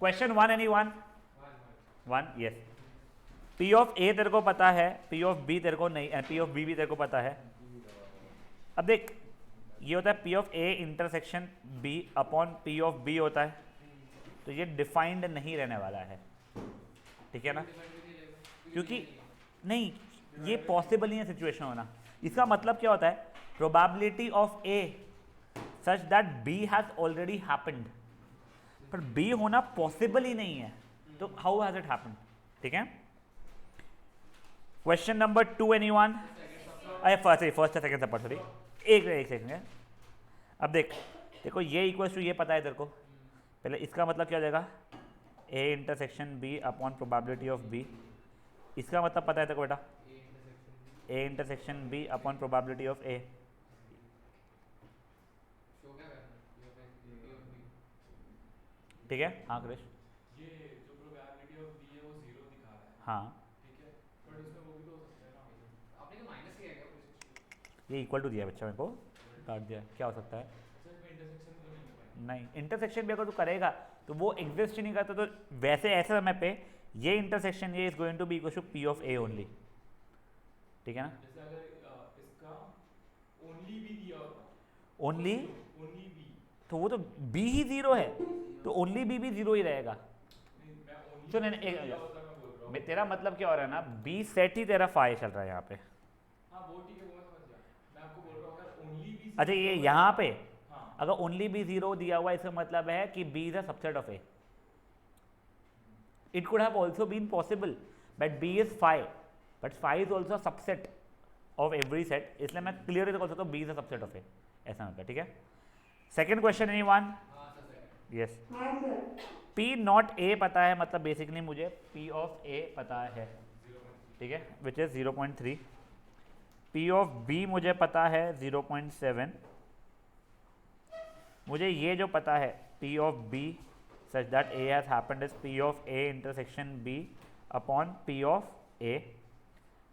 Question 1 anyone 1 yes. P of A तेरे को पता है, पी ऑफ बी तेरे को नहीं, पी ऑफ बी भी तेरे को पता है। अब देख ये होता है P of A intersection B upon P of B होता है, तो ये डिफाइंड नहीं रहने वाला है, ठीक है ना, क्योंकि नहीं ये पॉसिबल नहीं है सिचुएशन होना। इसका मतलब क्या होता है, probability of A such that B has already happened, पर बी होना पॉसिबल ही नहीं है, तो हाउ हैज इट हैपेंड, ठीक है। क्वेश्चन नंबर 2 एनीवन, अरे फर्स्ट सेकंड सब सॉरी, एक सेकंड। अब देखो ये इक्वल्स टू ये पता है तेरे को, पहले इसका मतलब क्या हो जाएगा, A intersection B upon probability of B, इसका मतलब पता है तेरे को बेटा, A intersection B upon probability of A. ठीक है, हाँ क्रिश, ये जो प्रोबेबिलिटी ऑफ बी है वो 0 दिखा रहा है, हाँ ठीक है, बट उसमें वो भी तो हो सकता है ना, आपने क्या माइनस किया है क्या कुछ? ये इक्वल टू दिया बच्चा मेरे को, काट दिया, क्या हो सकता है, सिर्फ इंटरसेक्शन तो नहीं है, नहीं इंटरसेक्शन भी अगर तू करेगा तो वो एग्जिस्ट ही नहीं करता, तो वैसे ऐसे समय पे ये इंटरसेक्शन ये is going to be equal to P of A only, ठीक है ना। जैसे अगर इसका ओनली बी दिया होता, ओनली बी, तो वो तो बी ही जीरो है, तो ओनली बी भी जीरो ही रहेगा। नहीं मैं ओनली सुन दिया होता मैं बोल रहा हूँ, तेरा मतलब क्या हो रहा है ना, बी सेट ही तेरा फाई चल रहा है यहाँ पे। हाँ वो ठीक है, वो मैं समझ गया, मैं आपको बोल रहा हूँ अगर ओनली बी, अच्छा ये यहाँ पे हाँ अगर ओनली बी जीरो दिया हुआ, इसका मतलब है कि B is a subset of A. It could have also been possible but B is phi, but phi is also a subset of every set, इसलिए मैं क्लियरली बोल सकता हूँ B is a subset of A, ऐसा मतलब, ठीक है। Second question anyone, yes. P not A पता है, मतलब बेसिकली मुझे पी ऑफ ए पता है, ठीक है, which is 0.3। P of B मुझे पता है 0.7। मुझे ये जो पता है P of B such that A has happened is P of A intersection B upon P of A,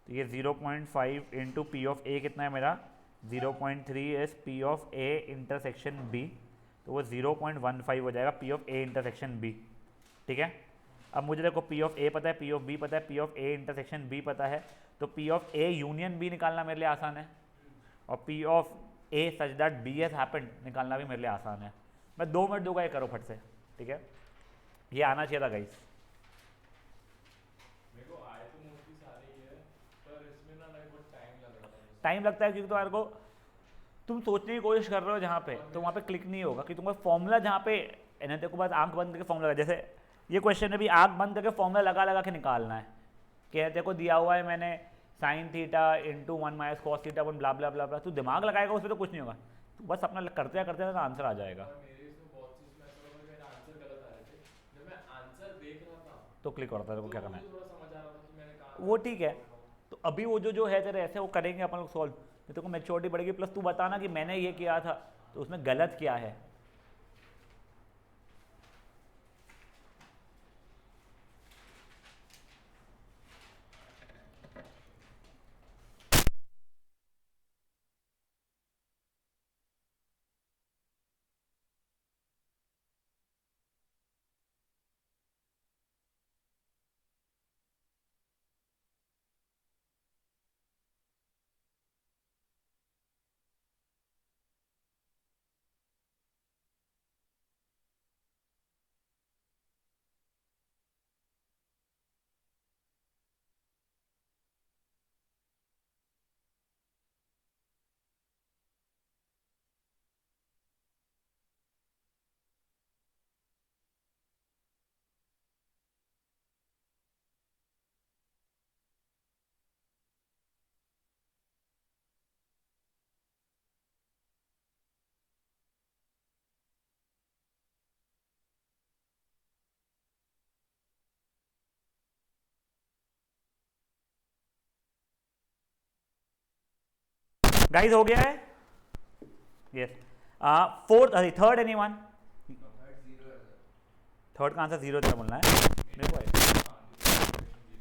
तो ये 0.5 इंटू पी ऑफ ए कितना है मेरा 0.3 is P of A intersection B, तो वो 0.15 हो जाएगा P of A intersection B, ठीक है। अब मुझे देखो पी ऑफ ए पता है, पी ऑफ बी पता है, P of A intersection B पता है, तो P of A union B निकालना मेरे लिए आसान है, और P of A such that B has happened निकालना भी मेरे लिए आसान है। मैं 2 मिनट दूंगा, ये करो फट से, ठीक है। ये आना चाहिए था गाइस, मेरे को आए तो मोस्टली सारे ही है, पर इसमें ना लाइक बहुत टाइम लग रहा था, टाइम लगता है क्योंकि तुम्हारे को तुम सोचने की कोशिश कर रहे हो जहाँ पे, तो वहाँ पे क्लिक नहीं होगा, कि तुम्हारा फॉर्मूला जहाँ पे देखो को बस आंख बंद करके फॉर्मूला, जैसे ये क्वेश्चन में भी आंख बंद करके फॉर्मूला लगा लगा के निकालना है, कि देखो दिया हुआ है मैंने sine theta into 1 minus cos theta 1 ब्ला ब्ला ब्ला ब्ला, तू दिमाग लगाएगा उसमें तो कुछ नहीं होगा, तू बस अपना करते करते आंसर आ जाएगा। और मेरे इसमें बहुत चीज में ऐसा लगा मेरे आंसर गलत आ रहे थे, जब मैं आंसर देख रहा था तो क्लिक होता है, तो क्या करना है मुझे थोड़ा समझ आ रहा था कि मैंने कहा वो ठीक है। तो अभी वो जो है तेरे ऐसे वो करेंगे अपन लोग सॉल्व, तो तेरे को मैच्योरिटी बढ़ेगी, प्लस तू बताना कि मैंने ये किया था तो उसमें गलत क्या है। गाइस हो गया है, yes. Fourth third anyone, third का आंसर जीरो तेरा बोलना है मेरे को,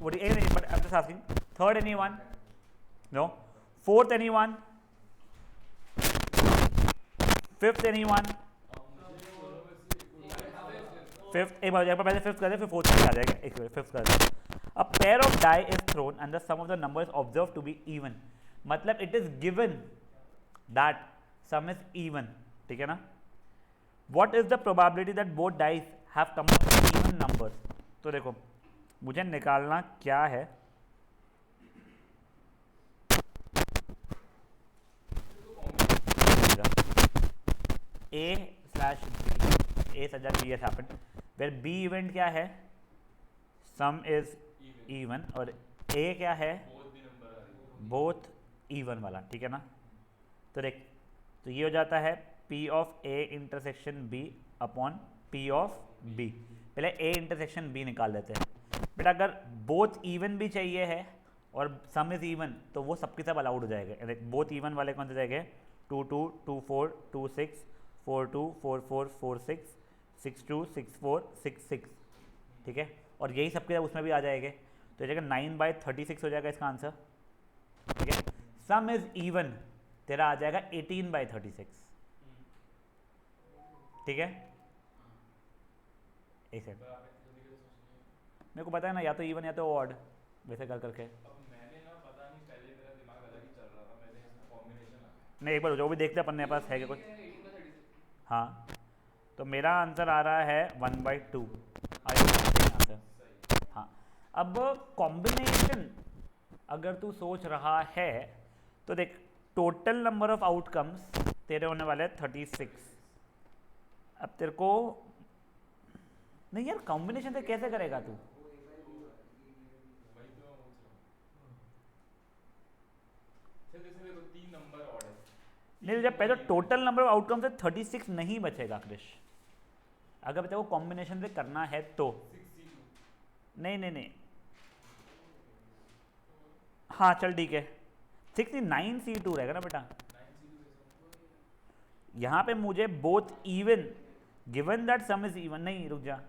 what is any, but I'm just asking, third anyone, no, fourth anyone, fifth anyone, fifth एक बार हो जाएगा, पहले फिफ्थ कर दे फिर फोर्थ में आ जाएगा, एक फिफ्थ कर दे। A pair of die is thrown and the sum of the number is observe to be even, मतलब it is given that sum is even, ठीक है ना। What is the probability that both dice have come out even numbers, तो देखो मुझे निकालना क्या है, A slash B, A such that B has happened, where B event क्या है, sum is even और A क्या है, both even वाला, ठीक है ना। तो देख, तो ये हो जाता है P of A intersection B upon P of B। पहले A इंटरसेक्शन B निकाल लेते हैं बेटा, अगर बोथ इवन भी चाहिए है और सम इज इवन तो वो सबके सब अलाउड हो जाएगा। बोथ इवन वाले कौन से जाएंगे, 2 2 2 4 2 6 4 2 4 4 4 6 6 2 6 4 6 6, ठीक है, और यही सबके सब उसमें भी आ जाएंगे, तो ये 9/36 हो जाएगा इसका आंसर, ठीक है। सम इज इवन तेरा आ जाएगा 18/36, ठीक है। एक सेकंड, मेरे को पता है ना, या तो इवन या तो ऑड, वैसे कर करके। मैंने ना पता नहीं, पहले मेरा दिमाग अलग ही चल रहा था, मैंने इसमें कॉम्बिनेशन लगाया। नहीं, एक बार जो भी देखते हैं अपने पास है क्या कुछ। हाँ, तो मेरा आंसर आ रहा है 1/2 आंसर। हाँ, अब कॉम्बिनेशन अगर तू सोच रहा है तो देख, टोटल नंबर ऑफ आउटकम्स तेरे होने वाले 36। अब तेरे को नहीं यार, कॉम्बिनेशन से कैसे करेगा तू, नहीं जब पहले टोटल नंबर ऑफ आउटकम्स है 36 नहीं बचेगा क्रिश, अगर तेरे को कॉम्बिनेशन से करना है तो। नहीं नहीं नहीं, हाँ चल ठीक है, 69C2 रहेगा ना बेटा। यहाँ पे मुझे both even given that sum is even, नहीं रुक जा,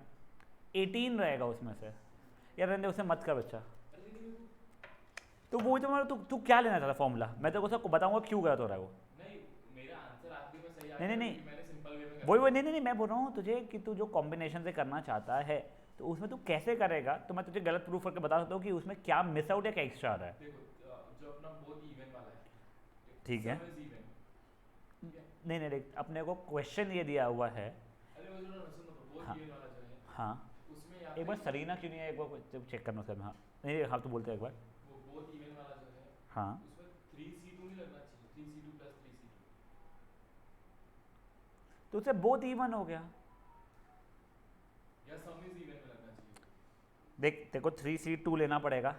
18 रहेगा उसमें से, यार रहने उसे मत कर बच्चा। तो वो तो तू क्या लेना चाहता फॉर्मूला, मैं तो सबको बताऊंगा क्यों गलत हो रहा है वो। मेरा आंसर आखिरी में सही आ नहीं गया, नहीं क्योंकि मैंने सिंपल वे में वही नहीं नहीं नहीं, मैं बोल रहा हूँ तुझे कि तू जो कॉम्बिनेशन से करना चाहता है तो उसमें तू कैसे करेगा, तो मैं तुझे गलत प्रूफ करके बता सकता हूँ कि उसमें क्या मिस आउट या क्या एक्स्ट्रा आ रहा है। देखो, जो अपना बोथ इवन वाला है, ठीक है, sum is even, ठीक है? नहीं नहीं देख, अपने को क्वेश्चन ये दिया हुआ है। अरे वो जो सुनो, बोथ हाँ। इवन वाला जो है, हाँ, उसमें या एक बार फिर सरीना क्यों नहीं है, एक बार जब चेक करना उसका। हाँ नहीं हाँ, तो बोलते हैं एक बार। वो बोथ इवन वाला जो है, हाँ, उसमें 3C2 नहीं लगना चाहिए, 3C2 प्लस 3C2, तो उससे बोथ इवन हो गया। या सम इज इवन में लगना चाहिए। देख तेरे को 3C2 लेना पड़ेगा,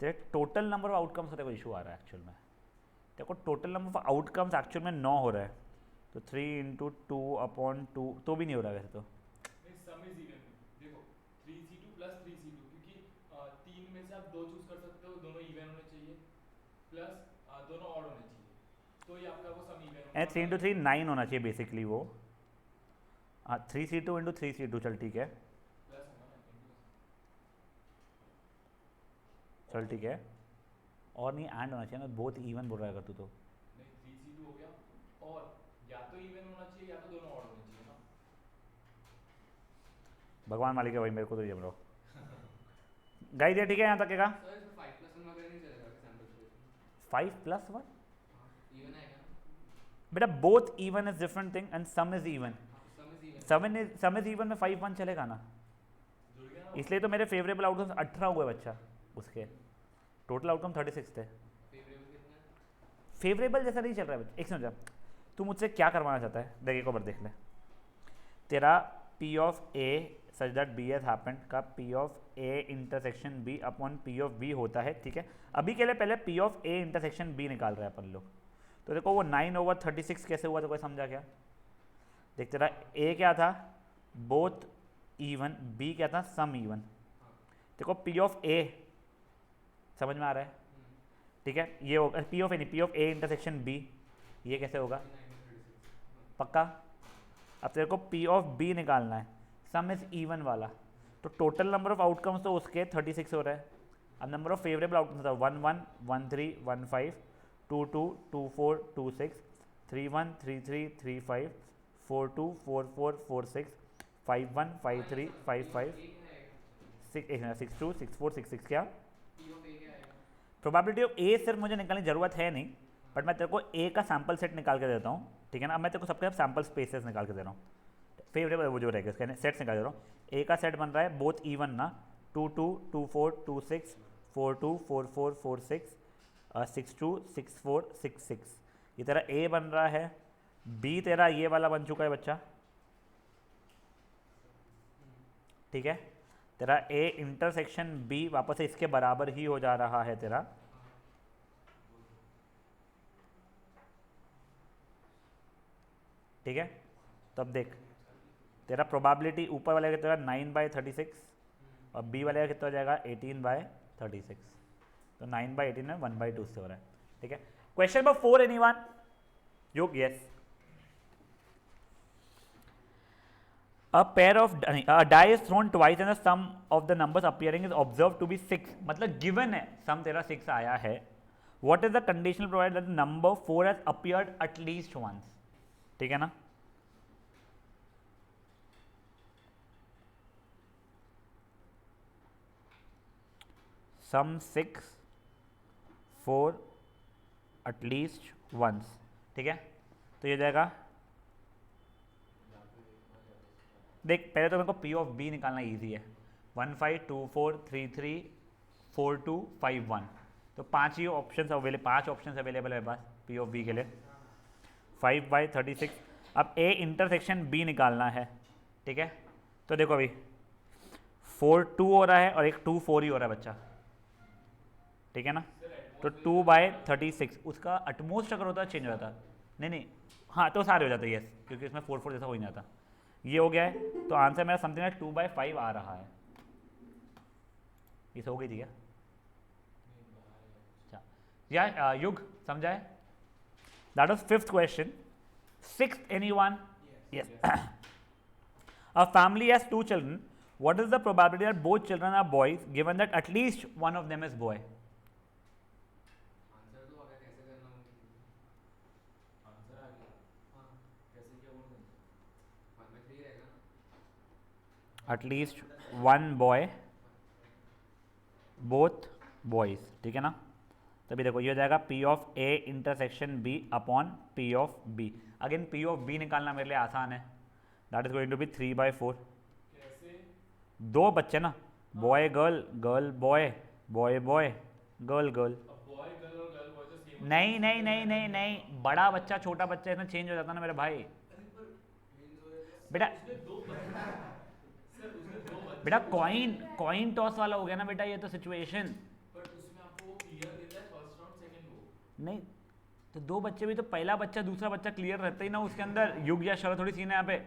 तेरे टोटल नंबर ऑफ आउटकम्स का तेरे को इशू आ रहा है एक्चुअल में, तेरे को total number of outcomes actual में 9 हो रहा है, तो 3 × 2/2 तो भी नहीं हो रहा वैसे तो। नहीं, सम इज इवन में देखो, 3C2 प्लस 3C2, क्योंकि 3 में से आप 2 चूज कर सकते हो, दोनों इवन होने चाहिए, प्लस दोनों ऑड होने चाहिए, तो ये आपका वो सम इवन होगा। 3 × 3 9 होना चाहिए बेसिकली वो। हाँ 3C2 × 3C2 चल ठीक है, प्लस होगा ना, into चल ठीक है, और नहीं एंड होना चाहिए ना, बहुत इवन बोल रहा है अगर तू तो। नहीं, 3C2 हो गया, और या तो इवन होना चाहिए या तो दोनों ऑड होने चाहिए ना। भगवान मालिक है भाई, मेरे को तो ये बताओ गाइस, ये ठीक है यहाँ तक का। सर इसमें 5+1 वगैरह नहीं चलेगा कि सैंपल स्पेस में? 5+1 इवन आएगा ना? बेटा, both even is different thing and some is even. Some is even. Some is even में 5 1 चलेगा ना, जुड़ गया ना। इसलिए तो मेरे फेवरेबल आउटकम्स 18 हुए बच्चा, उसके टोटल आउटकम 36 थे। फेवरेबल कितना है? फेवरेबल जैसा नहीं चल रहा है बच्चा, एक समझा, तू मुझसे क्या करवाना चाहता है, देख एक बार देख ले, तेरा P of A such that B has happened का P of A intersection B upon P of B होता है, ठीक है। अभी के लिए पहले P of A intersection B निकाल रहे हैं अपन लोग, तो देखो वो 9/36 कैसे हुआ, तो कोई समझा क्या। देख तेरा A क्या था, बोथ इवन, B क्या था, सम इवन। देखो P ऑफ A समझ में आ रहा है, ठीक है, ये होगा P ऑफ A नहीं, P of A intersection B, ये कैसे होगा, पक्का। अब तेरे को P ऑफ B निकालना है, सम इज इवन वाला, तो टोटल नंबर ऑफ आउटकम्स तो उसके 36 हो रहा है। अब नंबर ऑफ फेवरेबल आउटकम्स था 1 1 1 3 1 5 2 2 2 4 2 6 3 1 3 3 3 5 4 2 4 4 4 6 5 1 5 3 5 5 6 2 6 4 6 6 क्या P of A क्या आएगा? प्रोबेबिलिटी ऑफ ए सिर्फ मुझे निकालने की जरूरत है नहीं, बट मैं तेरे को ए का सैम्पल सेट निकाल के देता हूँ, ठीक है ना। अब मैं तेरे को सबके सब सैम्पल स्पेसेस निकाल के दे रहा हूँ, फेवरेबल वो जो रहेगा इसका सेट्स निकाल दे रहा हूँ। ए का सेट बन रहा है बोथ इवन ना, 2 2 2 4 2 6 4 2 4 4 4 6 6 2 6 4 6 6, ये तेरा ए बन रहा है। बी तेरा ये वाला बन चुका है बच्चा, ठीक है। तेरा ए इंटरसेक्शन बी वापस से इसके बराबर ही हो जा रहा है तेरा, ठीक है। तो अब देख तेरा प्रोबेबिलिटी ऊपर वाले का तेरा 9/36 और बी वाले का कितना हो जाएगा 18/36, तो 9/18 में 1/2 से हो रहा है, ठीक है। Question number 4 anyone? योग yes. A pair of a die is thrown twice and the sum of the numbers appearing is observed to be 6, मतलब given है sum तेरा 6 आया है। What is the conditional provided that the number 4 has appeared at least once, ठीक है ना। sum 6 4 at least once, ठीक है। तो ये जाएगा, देख पहले तो मेरे को P ऑफ B निकालना इजी है। 1 5 2 4 3 3 4 2 5 1, तो 5 ही ऑप्शन अवेलेबल, 5 ऑप्शन अवेलेबल है मेरे पास P ऑफ B के लिए। 5/36। अब A इंटरसेक्शन B निकालना है, ठीक है। तो देखो अभी 4 2 हो रहा है और एक 2 4 ही हो रहा है बच्चा, ठीक है ना। तो 2/36 उसका अटमोस्ट अगर होता चेंज हो जाता, नहीं हाँ तो सारे हो जाते यस, क्योंकि इसमें 4 4 जैसा हो ही नहीं जाता। ये हो गया है, तो आंसर मेरा समथिंग लाइक 2/5 आ रहा है। ये हो गई थी क्या? अच्छा या युग समझाए? That was 5th question. 6th anyone? Yes. A family has 2 children, what is the probability that both children are boys given that at least one of them is boy? Answer तो अगर कैसे करना होगा? आंसर आ गया। हाँ, कैसे क्या बोल रहे हैं? 1/3 रहेगा ना? At least one boy both boys, ठीक है ना। तभी देखो ये हो जाएगा P of A intersection B upon P of B। Again P of B निकालना मेरे लिए आसान है, that is going to be 3/4। कैसे? दो बच्चे ना, boy girl girl boy boy boy girl girl. अब बॉय गर्ल और गर्ल बॉय तो सेम नहीं नहीं नहीं नहीं नहीं, बड़ा बच्चा छोटा बच्चा इसमें चेंज हो जाता ना मेरे भाई। बेटा उसमें दो बच्चे सर, उसमें दो बच्चे बेटा कॉइन टॉस वाला हो गया ना बेटा ये तो सिचुएशन। पर उसमें आपको क्लियर देता है फर्स्ट राउंड सेकंड वो। नहीं तो दो बच्चे भी तो पहला बच्चा दूसरा बच्चा क्लियर रहता ही ना उसके अंदर, युग या शरद थोड़ी सीन है यहाँ पे।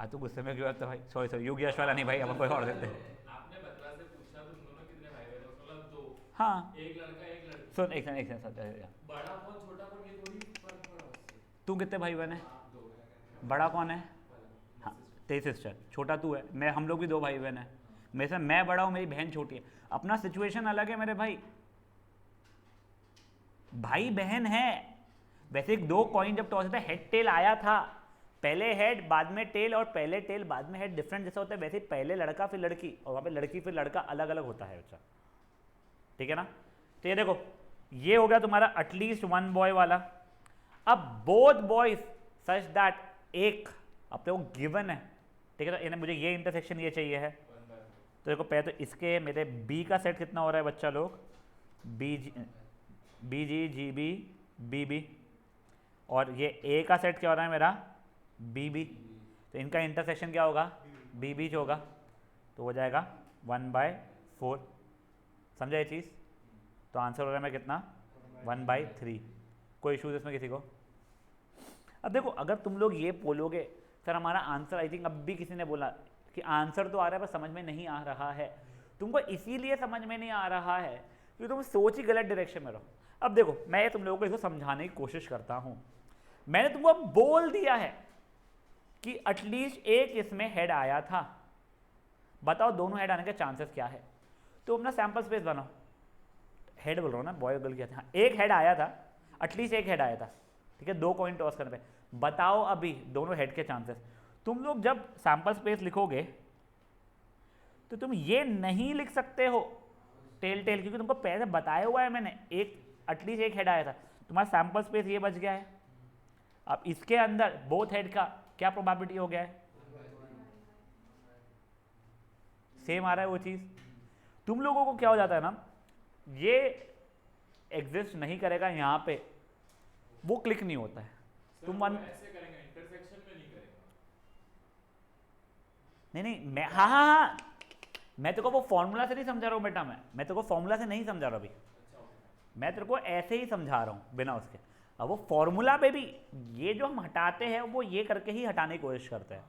तू गुस्से में क्यों आता भाई? सॉरी युग यश वाला नहीं भाई, अब कोई और देते हैं। आपने बतला से पूछा तुम दोनों कितने भाई बहन हो? उसने बोला 2। हाँ एक लड़का एक लड़की। सुन एक सेकंड, बड़ा कौन छोटा कौन ये थोड़ी फर्क पड़ा उससे। तू कितने भाई बहन है? 2। बड़ा कौन है? हाँ तेरी सिस्टर, छोटा तू है, मैं हम लोग भी 2 भाई बहन है। मेरे से मैं बड़ा हूँ, मेरी बहन छोटी है, अपना सिचुएशन अलग है मेरे भाई। भाई बहन है वैसे 2 कॉइन जब टॉस होता है हेड टेल आया था, पहले हेड बाद में टेल और पहले टेल बाद में हेड डिफरेंट जैसा होता है, वैसे पहले लड़का फिर लड़की और वहाँ पे लड़की फिर लड़का अलग अलग होता है बच्चा, ठीक है ना। तो ये देखो ये हो गया तुम्हारा एटलीस्ट वन बॉय वाला। अब बोथ बॉयज सच दैट एक अपने को गिवन है, ठीक है। तो इन्हें मुझे ये इंटरसेक्शन ये चाहिए है, तो देखो पहले तो इसके मेरे बी का सेट कितना हो रहा है बच्चा लोग? बी जी जी बी बी बी, और ये ए का सेट क्या हो रहा है मेरा? B B. तो इनका इंटरसेक्शन क्या होगा? बी बीच होगा, तो हो जाएगा 1/4। समझा ये चीज़? तो आंसर हो रहा है मैं कितना? 1/3। कोई इशूज इसमें किसी को? अब देखो अगर तुम लोग ये बोलोगे सर हमारा आंसर, आई थिंक अब भी किसी ने बोला कि आंसर तो आ रहा है पर समझ में नहीं आ रहा है, तुमको इसीलिए समझ में नहीं आ रहा है क्योंकि तुम सोच ही गलत डायरेक्शन में रहो। अब देखो मैं तुम लोगों को इसको समझाने की कोशिश करता हूँ, मैंने तुमको बोल दिया है कि एटलीस्ट एक इसमें हेड आया था, बताओ दोनों हेड आने के चांसेस क्या है। तो अपना सैंपल स्पेस बनाओ, हेड बोल रहा हूँ ना, बॉय गर्ल क्या था, एक हेड आया था, एटलीस्ट एक हेड आया था, ठीक है। 2 कॉइन टॉस करने पे बताओ अभी दोनों हेड के चांसेस। तुम लोग जब सैंपल स्पेस लिखोगे तो तुम ये नहीं लिख सकते हो टेल टेल, क्योंकि तुमको पहले बताया हुआ है मैंने, एक एटलीस्ट एक हेड आया था, तुम्हारा सैंपल स्पेस ये बच गया है। अब इसके अंदर बोथ हेड का क्या प्रोबेबिलिटी हो गया है, सेम आ रहा है वो चीज। तुम लोगों को क्या हो जाता है ना, ये एग्जिस्ट नहीं करेगा यहाँ पे, वो क्लिक नहीं होता है। तुम वन ऐसे करेंगे, इंटरसेक्शन में नहीं करेंगे। नहीं मैं हाँ, मैं तेरे को वो फॉर्मूला से नहीं समझा रहा हूँ बेटा, मैं तेरे को फॉर्मूला से नहीं समझा रहा अभी, मैं तेरे को ऐसे ही समझा रहा हूँ बिना उसके। अब वो फॉर्मूला पे भी ये जो हम हटाते हैं वो ये करके ही हटाने की कोशिश करते हैं,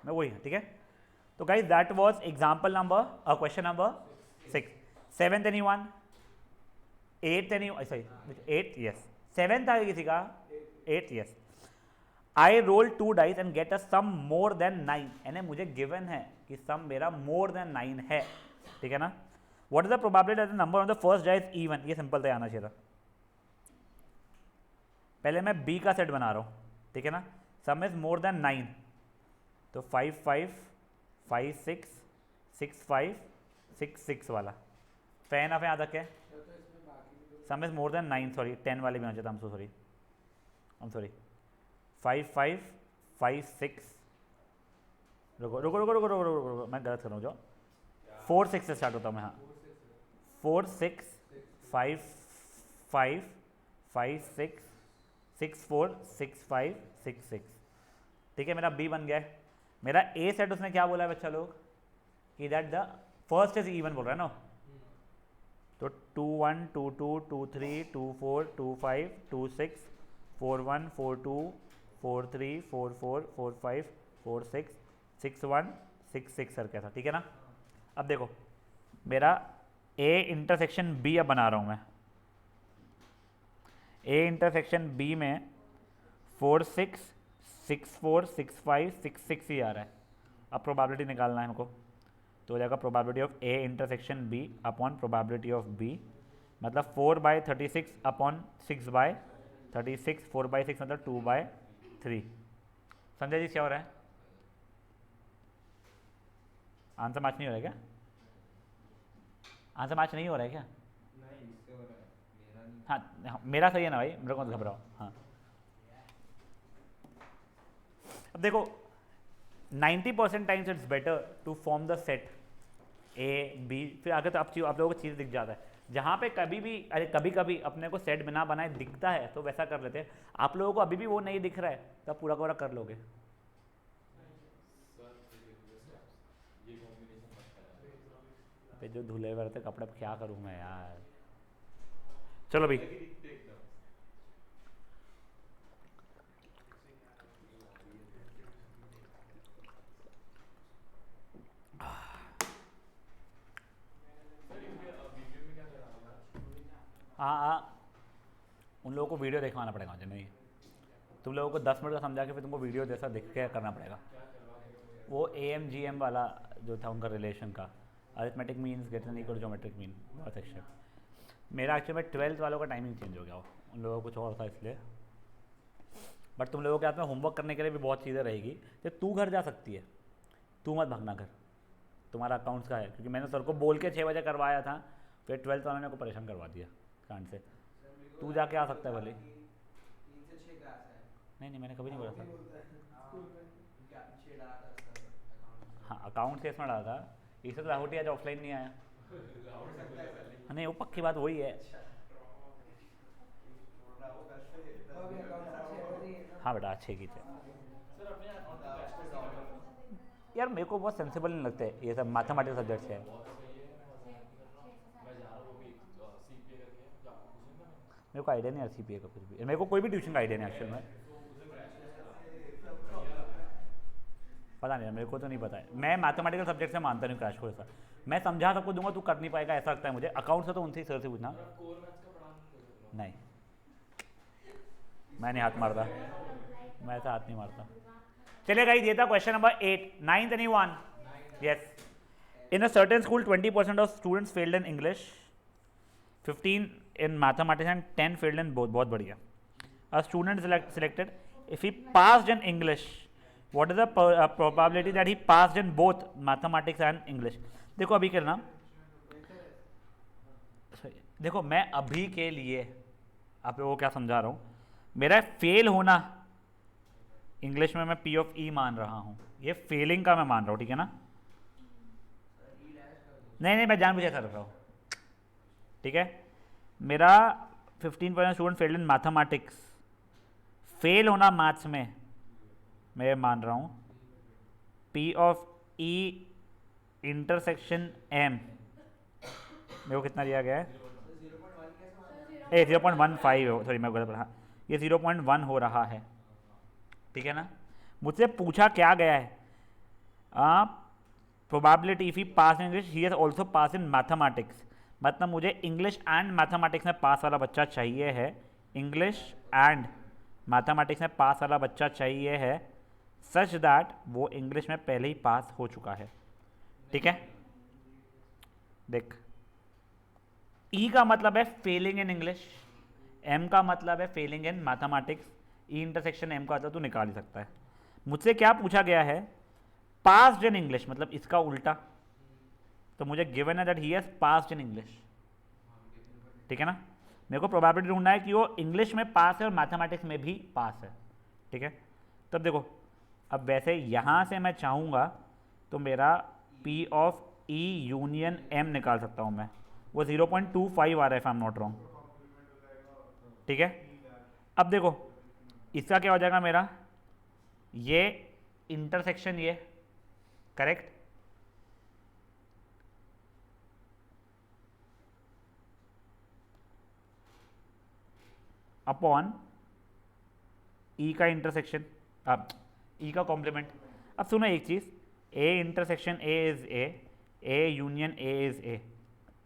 मैं वही, ठीक है। तो guys that was example number question number 6। 7th anyone, 8th anyone, sorry 8th, yes 7th आ किसी का, 8th, yes. I roll 2 dice and get a sum more than 9, यानी मुझे गिवन है कि सम मेरा मोर देन 9 है, ठीक है ना। What is the probability that the number on the first dice even, ये सिंपल था, आना चाहिए था। पहले मैं बी का सेट बना रहा हूँ, ठीक है ना। सम इज मोर देन 9, तो 5 5 5 6 6 5 6 6 वाला फैन ऑफ यहाँ तक है। सम इज मोर देन 9, सॉरी 10 वाले भी होना चाहिए, I'm sorry 5 5 5 6, रुको रुको रुको रुको रुको रुको रुको, मैं गलत कर रहा हूँ, जो 4 6 से स्टार्ट होता हूँ मैं, हाँ 4 6 5 5 5 6 6 4 6 5 6 6, ठीक है। मेरा बी बन गया है। मेरा ए सेट उसने क्या बोला है बच्चा लोग, कि that the first is even बोल रहा है ना, तो 2 1 2 2 2 3 2 4 2 5 2 6 4 1 4 2 4 3 4 4 4 5 4 6 6 1 6 6 सर कैसा, ठीक है ना। अब देखो मेरा ए इंटरसेक्शन बी अब बना रहा हूँ मैं, ए इंटरसेक्शन बी में 4 6 6 4 6 5 6 6 ही आ रहा है। अब प्रोबेबिलिटी निकालना है हमको, तो हो जाएगा probability of A intersection B upon probability of B, मतलब 4/36 अपॉन 6/36, 4/6 मतलब 2/3। संजय जी क्या हो रहा है, आंसर मैच नहीं हो रहा है क्या, आंसर मैच नहीं हो रहा है क्या? नहीं, इससे हो रहा है, मेरा नहीं। हाँ मेरा सही है ना भाई, मेरे को मत घबराओ। हाँ अब देखो 90% times it's better to form the set A B, फिर आगे तो आप लोगों को चीज़ दिख जाता है। जहाँ पे कभी भी, अरे कभी कभी अपने को सेट बिना बनाए दिखता है तो वैसा कर लेते हैं। आप लोगों को अभी भी वो नहीं दिख रहा है तो आप पूरा पूरा कर लोगे। पे जो धुले हुए रहते कपड़े, क्या करूँ मैं यार। चलो भाई, हाँ हाँ उन लोगों को वीडियो देखवाना पड़ेगा मुझे, नहीं तुम लोगों को 10 मिनट का समझा के फिर तुमको वीडियो जैसा देख के करना पड़ेगा। वो AMGM वाला जो था उनका रिलेशन का, arithmetic means greater than equal geometric mean section. मेरा एक्चुअली में 12th वालों का टाइमिंग चेंज हो गया, उन लोगों को कुछ और था इसलिए। बट तुम लोगों के हाथ में होमवर्क करने के लिए भी बहुत चीज़ें रहेगी, तो तू घर जा सकती है, तू मत भागना घर, तुम्हारा अकाउंट्स का है, क्योंकि मैंने सर को बोल के 6 बजे करवाया था, फिर 12th वालों ने को परेशान करवा दिया कांड से। तू जाके आ सकता है भले। 3 से 6 क्लास है। नहीं मैंने कभी नहीं बोला था। क्या पीछे डाला था सर अकाउंट? हाँ अकाउंट से इसमें डाला था, इससे तो राहुल आज ऑफलाइन नहीं आया। नहीं वो पक्की बात वही है। हाँ बेटा अच्छे की थे यार, मेरे को बहुत सेंसिबल नहीं लगते ये सब मैथमेटिक्स सब्जेक्ट्स है। मेरे को आइडिया नहीं है CPA का कुछ भी, मेरे को कोई भी ट्यूशन का आइडिया नहीं एक्चुअल में, पता नहीं मेरे को तो नहीं पता है। मैं मैथमेटिकल सब्जेक्ट से मानता नहीं क्रैश कोर्स, मैं समझा सबको दूंगा, तू कर नहीं पाएगा ऐसा लगता है मुझे। अकाउंट से तो उनसे सर से पूछना। नहीं मैं नहीं हाथ मारता, मैं ऐसा हाथ नहीं मारता। चलिए गाइस ये था question number 8। 9th anyone? Yes. In a certain school 20% of students failed in English, 15 in mathematics and 10 failed in both. बहुत बढ़िया। A student selected if he passed in English, what is the probability that he passed in both mathematics and English? देखो अभी करना, देखो मैं अभी के लिए आप लोगों को क्या समझा रहा हूँ, मेरा फेल होना इंग्लिश में मैं P ऑफ E मान रहा हूँ, ये फेलिंग का मैं मान रहा हूँ, ठीक है ना? नहीं मैं जानबूझ ऐसा रख रहा हूँ, ठीक है? मेरा 15% student failed in mathematics, fail होना मैथ्स में मैं मान रहा हूँ P of E intersection M, मेरे को कितना दिया गया है? 0.15 हो, सॉरी मैं गलत पढ़ा, ये 0.1 हो रहा है, ठीक है ना? मुझसे पूछा क्या गया है, probability if he pass in English he has also pass in mathematics, मतलब मुझे इंग्लिश एंड मैथमेटिक्स में पास वाला बच्चा चाहिए है, इंग्लिश एंड मैथमेटिक्स में पास वाला बच्चा चाहिए है, सच दैट वो इंग्लिश में पहले ही पास हो चुका है, ठीक है? देख, ई का मतलब है फेलिंग इन इंग्लिश, एम का मतलब है failing in mathematics, E intersection M का मतलब तू निकाल ही सकता है। मुझसे क्या पूछा गया है, पास्ड इन इंग्लिश, मतलब इसका उल्टा, तो मुझे गिवन है that he has passed in English, ठीक है ना? मेरे को प्रोबेबिलिटी ढूंढना है कि वो इंग्लिश में पास है और मैथमेटिक्स में भी पास है, ठीक है? तब देखो, अब वैसे यहाँ से मैं चाहूँगा तो मेरा P of E union M निकाल सकता हूँ मैं, वो 0.25 आ रहा है if I am not wrong, ठीक है? अब देखो इसका क्या हो जाएगा, मेरा ये इंटरसेक्शन ये, करेक्ट? अपॉन E का इंटरसेक्शन, अब E का कॉम्प्लीमेंट। अब सुनो एक चीज़, A intersection A is A union A is A,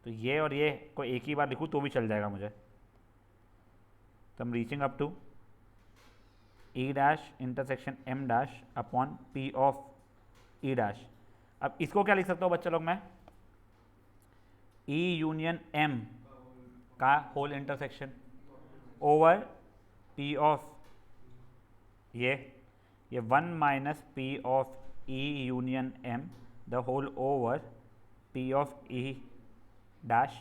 तो ये और ये को एक ही बार लिखूँ तो भी चल जाएगा मुझे, तो हम reaching up to E dash intersection M dash upon P of E dash. अब इसको क्या लिख सकता हूँ बच्चा लोग मैं, E यूनियन M का whole intersection over P of ये 1 minus P of E union M the whole over P of E dash.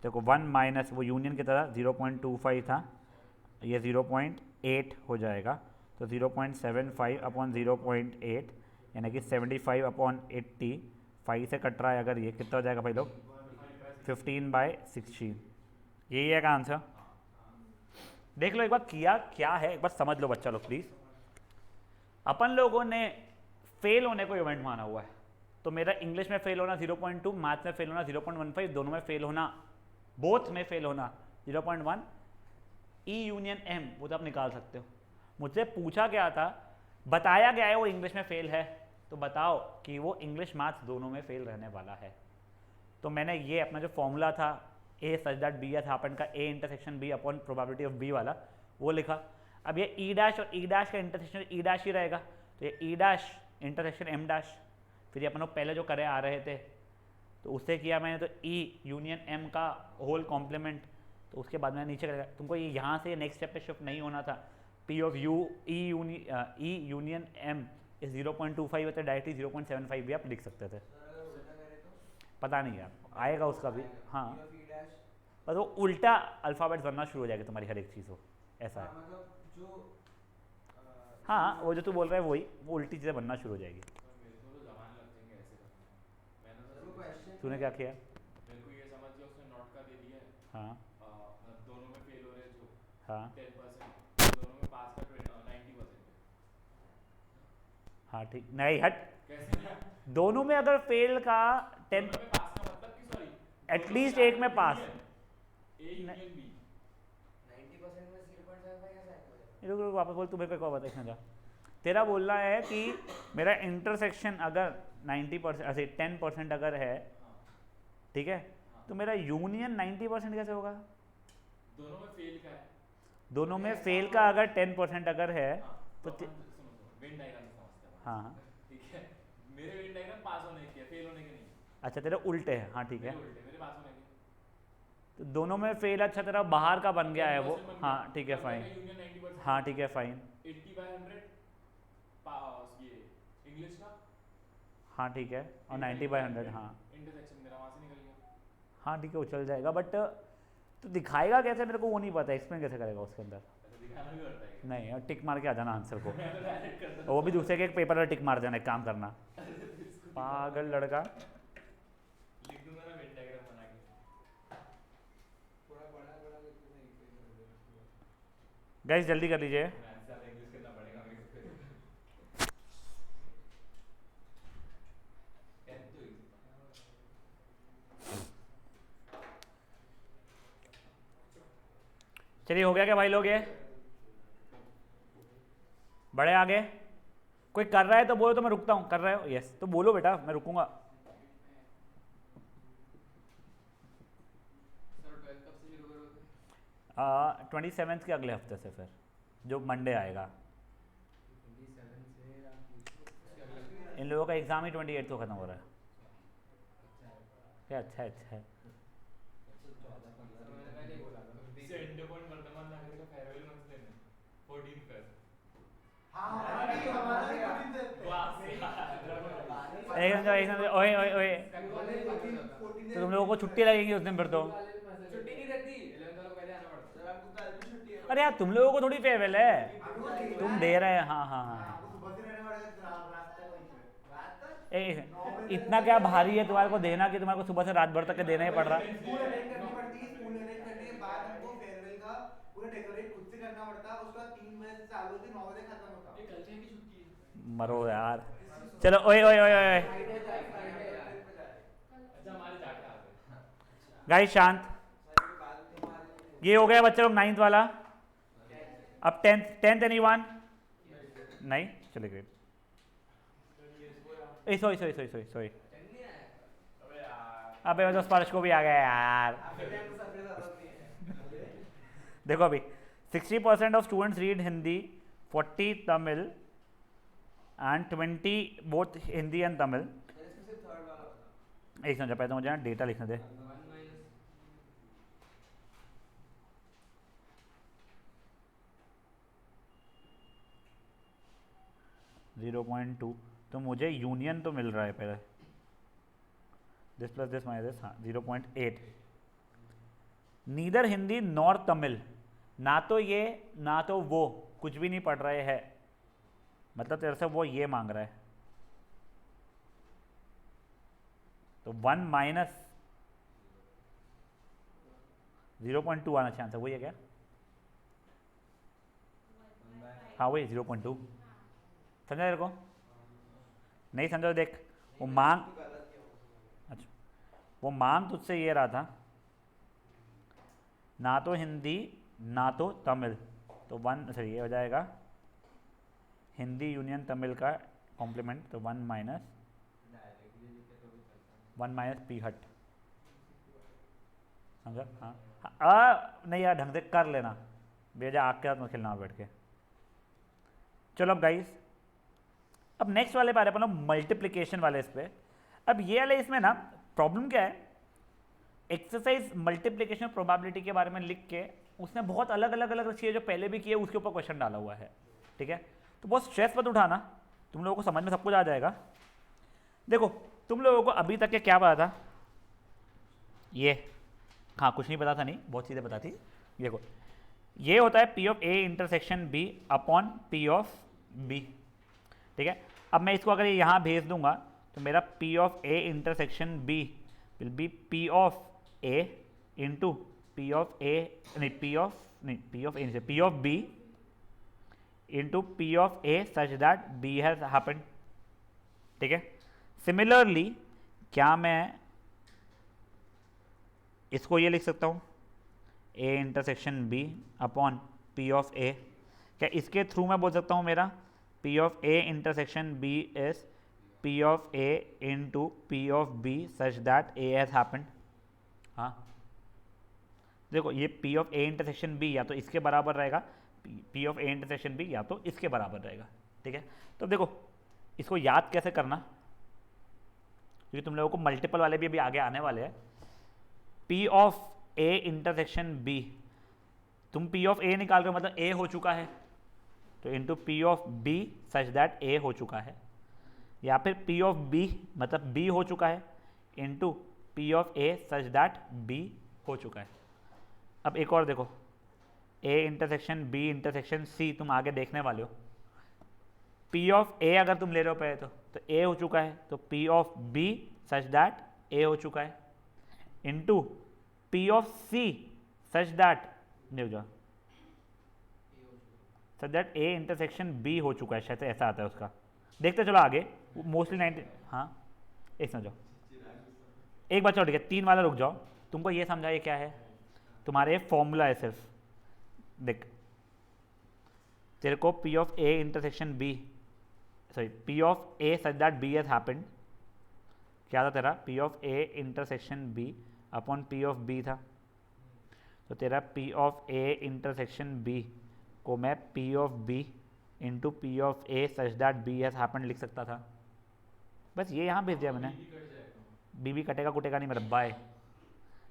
देखो 1 माइनस वो यूनियन की तरह 0.25 था, ये 0.8 हो जाएगा, तो 0.75 अपॉन 0.8 यानी कि 75 अपॉन 80, 5 से कट रहा है अगर, ये कितना हो जाएगा भाई लोग, 15/16, यही है का आंसर। देख लो एक बार किया क्या है, एक बार समझ लो बच्चा लोग प्लीज़। अपन लोगों ने फेल होने को इवेंट माना हुआ है, तो मेरा इंग्लिश में फेल होना 0.2, मैथ में फेल होना 0.15, दोनों में फेल होना, बोथ में फेल होना 0.1, ई यूनियन एम वो तो आप निकाल सकते हो। मुझसे पूछा गया था, बताया गया है वो इंग्लिश में फेल है, तो बताओ कि वो इंग्लिश मैथ्स दोनों में फेल रहने वाला है। तो मैंने ये अपना जो फॉर्मूला था A such that B has happened का A intersection B upon probability of B वाला वो लिखा। अब ये ई डैश और ई डैश का इंटरसेक्शन ई डैश ही रहेगा, तो ये E dash intersection M dash, फिर ये अपन लोग पहले जो करे आ रहे थे तो उससे किया मैंने, तो ई यूनियन एम का होल कॉम्प्लीमेंट, तो उसके बाद मैंने नीचे करेगा। तुमको ये यहाँ से नेक्स्ट स्टेप पे शिफ्ट नहीं होना था, P of U E union M is 0.25 होता है, डायरेक्टली 0.75 भी आप लिख सकते थे। पता नहीं है आएगा उसका भी, हाँ बस वो उल्टा अल्फ़ाबेट बनना शुरू हो जाएगा तुम्हारी हर एक चीज़ हो, ऐसा है। मतलब जो हाँ वो जो तू बोल रहा है वही, वो उल्टी चीज़ें बनना शुरू हो जाएगी। तूने क्या किया? मेरे को ये समझ गया उसने नॉट का दे दिया है, हाँ मतलब दोनों में फेल हो रहे हैं जो हाँ 10%, दोनों में पास का 90%। हाँ ठीक, नहीं हट, कैसे ना? दोनों में अगर फेल का 10 दोनों में पास का मतलब कि सॉरी एटलीस्ट एक में पास, ए यूनियन बी 90% में 0.75 कैसा है? रुक रुक वापस बोल, तू मेरे को एक और बता, जा। तेरा बोलना है कि मेरा इंटरसेक्शन अगर 90% ऐसे 10% अगर है, ठीक है, तो मेरा यूनियन 90% कैसे होगा? दोनों में फेल का है, दोनों में फेल का अगर 10% अगर है तो सुनो वेन डायग्राम समझते हैं। हाँ ठीक है, मेरे वेन डायग्राम पास होने के, फेल होने के नहीं। अच्छा तेरे उल्टे हैं, हाँ ठीक है, मेरे उल्टे, मेरे पास होने के। तो दोनों में फेल अच्छा तरह बाहर का बन गया है वो, 10% बन हाँ गया। ठीक है तो फाइन, क्या यूनियन 90% हाँ ठीक है फाइन, 80/100 ये इंग्लिश का हाँ ठीक है, और 90/100 हाँ इंटरसेक्शन मेरा वहां से निकल गया। हाँ ठीक है वो चल जाएगा, बट तो दिखाएगा कैसे मेरे को वो नहीं पता, एक्सप्लेन कैसे करेगा उसके अंदर? ऐसा दिखाना भी पड़ता है क्या? नहीं, और टिक मार के आ जाना आंसर को, मैं तो डायरेक्ट करता और वो भी दूसरे के एक पेपर पर टिक मार देना, एक काम करना, हूं। इसको पागल लड़का। लिख दूंगा ना वेन डायग्राम बना के। थोड़ा बड़ा बड़ा करके नहीं कोई कर देना। गाइस जल्दी कर लीजिए। मैथ्स से ज़्यादा इंग्लिश करना पड़ेगा मेरे को फिर। टेंथ तो easy था। चलिए हो गया क्या भाई लोग? ये बड़े आगे कोई कर रहा है तो बोलो, तो मैं रुकता हूँ। कर रहे हो? यस तो बोलो बेटा, मैं रुकूंगा। सर 12 कब से शुरू करोगे? 27 के अगले हफ्ते से, फिर जो मंडे आएगा। 27 से आप उसके अगले इन लोगों का एग्ज़ाम ही 28 को ख़त्म हो रहा है। क्या अच्छा है, अच्छा है। सर मैंने पहले सेंटर पॉइंट वर्धमान नगर का फेयरवेल मंथ देना 14 फेब। हाँ हमारा भी वाह से एक मिनट, ओए ओए ओए, तो तुम लोगों को छुट्टी लगेगी उस दिन फिर तो। छुट्टी नहीं रहती 11th वालों को पहले आना पड़ता सर आपको कल भी छुट्टी है। अरे यार तुम लोगों को थोड़ी फेयरवेल है, आपको नहीं तुम है। दे रहे हैं। हाँ हाँ हाँ। आपको सुबह से रहने पड़ेगा रात तक वहीं पे। रात तक इतना क्या भारी है तुम्हारे को देना कि तुम्हारे को सुबह से रात भर तक के देना ही पड़ रहा है? स्कूल अटेंड करनी पड़ती है, स्कूल अटेंड करने के बाद हमको फेयरवेल का पूरा डेकोरेट खुद से करना पड़ता है। उसका 3 बजे से चालू होती 9 बजे खत्म होता ये कल से की छुट्टी है। मरो यार। चलो ओए ओए ओए ओए, अच्छा हमारे जाके आते हैं। गाइस शांत। ये हो गया बच्चे लोग 9th वाला। अब 10th एनीवन? नहीं चले गए। Sorry sorry sorry sorry sorry, अबे यार अबे वो तो स्पर्श को भी आ गया यार। देखो अभी 60% of students read Hindi, 40 Tamil and 20 both Hindi and Tamil. एक समझा पहले तो मुझे ना डेटा लिखने दे। 0.2, तो मुझे यूनियन तो मिल रहा है पहले, this plus this minus this, हाँ 0.8। नीदर हिंदी नॉर तमिल, ना तो ये ना तो वो, कुछ भी नहीं पढ़ रहे हैं, मतलब तेरे से वो ये मांग रहा है। तो 1 माइनस 0.2 आना चाहिए आंसर, वही है क्या? हाँ वही 0.2। समझा तेरे को? नहीं समझा? देख वो मांग, अच्छा वो मांग तुझसे ये रहा था, ना तो हिंदी ना तो तमिल, तो 1 सॉरी ये हो जाएगा हिंदी यूनियन तमिल का कॉम्प्लीमेंट, तो 1 माइनस पी हट। समझा? हाँ नहीं यार ढंग से कर लेना, बेजा आग के साथ में खेलना बैठ के। चलो अब गाइस, अब नेक्स्ट वाले बारे अपन मल्टीप्लिकेशन वाले इस पे। अब ये वाले इसमें ना प्रॉब्लम क्या है, एक्सरसाइज मल्टीप्लिकेशन प्रोबेबिलिटी के बारे में लिख के उसने बहुत अलग अलग अलग चीज़ें जो पहले भी किए उसके ऊपर क्वेश्चन डाला हुआ है। ठीक है, तो बहुत स्ट्रेस मत उठाना, तुम लोगों को समझ में सब कुछ आ जाएगा। देखो तुम लोगों को अभी तक के क्या पता था, ये हाँ कुछ नहीं पता था, नहीं बहुत चीज़ें पता थी। देखो ये होता है P of A intersection B upon P of B. ठीक है, अब मैं इसको अगर यहाँ भेज दूंगा तो मेरा P of A intersection B will be P of A into P of A, नहीं P of B into P of A such that B has happened. ठीक है, सिमिलरली क्या मैं इसको ये लिख सकता हूँ A intersection B upon P of A, क्या इसके थ्रू मैं बोल सकता हूँ मेरा P of A intersection B is P of A into P of B such that A has happened. हाँ देखो ये P of A intersection B या तो इसके बराबर रहेगा, P of A intersection B या तो इसके बराबर रहेगा। ठीक है, तो देखो इसको याद कैसे करना, क्योंकि तुम लोगों को मल्टीपल वाले भी अभी आगे आने वाले हैं। P of A intersection B, तुम पी ऑफ ए निकाल रहे हो मतलब ए हो चुका है, तो into P of B such that A हो चुका है, या फिर पी ऑफ बी मतलब बी हो चुका है into P of A such that B हो चुका है। अब एक और देखो, A intersection B intersection C तुम आगे देखने वाले हो। पी ऑफ ए अगर तुम ले रहे हो पहले तो ए हो चुका है, तो P of B such that A हो चुका है into P of C such that नहीं जाओ such that A intersection B हो चुका है, शायद ऐसा आता है उसका। देखते चलो आगे, मोस्टली 90। हाँ एक समझो, एक बार चलो ठीक है, 3 वाला रुक जाओ, तुमको ये समझा ये क्या है, तुम्हारे फॉर्मूला है सिर्फ। देख तेरे को P of A intersection B, sorry P of A such that B has happened, क्या था तेरा, P of A intersection B upon P of B था, तो तेरा P of A intersection B को मैं P of B into P of A such that B has happened लिख सकता था। बस ये यहाँ भेज दिया मैंने, बी भी कटेगा कुटेगा नहीं मेरा बाय,